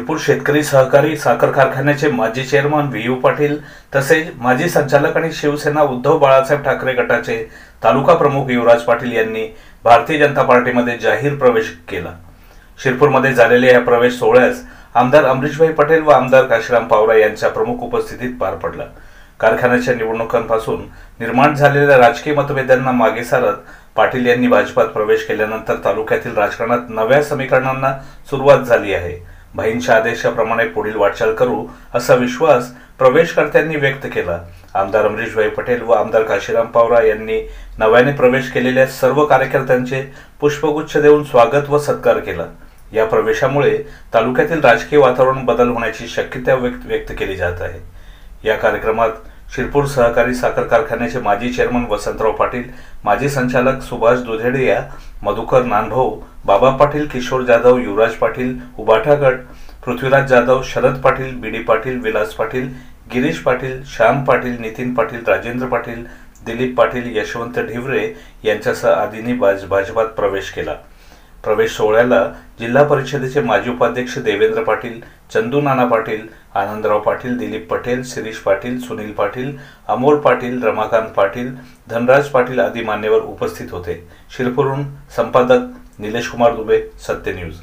शिरपूर शेतकरी सहकारी साखर कारखान्याचे माजी चेअरमन व्ही.यू. पाटील तसेच माजी संचालक आणि शिवसेना उद्धव बाळासाहेब ठाकरे गटाचे तालुका प्रमुख युवराज पाटील यांनी भारतीय जनता पार्टीमध्ये जाहीर प्रवेश केला। शिरपूरमध्ये झालेल्या या प्रवेश सोहळ्यास आमदार अमरीशभाई पटेल व आमदार काशीराम पावरा यांच्या प्रमुख उपस्थितीत पार पडला। कारखान्याच्या निवडणुकांपासून निर्माण झालेल्या राजकीय मतभेदांना मागे सारत पाटील यांनी भाजपात प्रवेश केल्यानंतर तालुक्यातील राजकारणात नव्या समीकरणांना सुरुवात झाली आहे। भाईंच्या आदेशाप्रमाणे पुढील वाटचाल करू असा विश्वास प्रवेशकर्त्यांनी व्यक्त केला। आमदार अमरीशभाई पटेल व आमदार काशीराम पावरा यांनी नव्याने प्रवेश केलेल्या सर्व कार्यकर्त्यांचे पुष्पगुच्छ देऊन स्वागत व सत्कार केला। या प्रवेशामुळे तालुक्यातील राजकीय वातावरण बदल होण्याची शक्यता व्यक्त केली जात आहे। या कार्यक्रमात शिरपूर सहकारी साखर कारखान्याचे माजी चेअरमन वसंतराव पाटील, माजी संचालक सुभाष दुधेडिया, मधुकर नानभाऊ, बाबा पाटील, किशोर जाधव, युवराज पाटील, उबाठा गट, पृथ्वीराज जाधव, शरद पाटील, बीडी पाटील, विलास पाटील, गिरीश पाटील, श्याम पाटील, नितीन पाटील, राजेंद्र पाटील, दिलीप पाटील, यशवंत ढिवरे यांच्यासह आदींनी भाजपात प्रवेश केला। प्रवेश सोहळ्याला जिल्हा परिषदेचे माजी उपाध्यक्ष देवेंद्र पाटील, चंदू नाना पाटील, आनंदराव पाटील, दिलीप पटेल, शिरीष पाटील, सुनील पाटील, अमोल पाटील, रमाकांत पाटील, धनराज पाटील आदी मान्यवर उपस्थित होते। शिरपूरहून संपादक निलेश कुमार दुबे, सत्य न्यूज।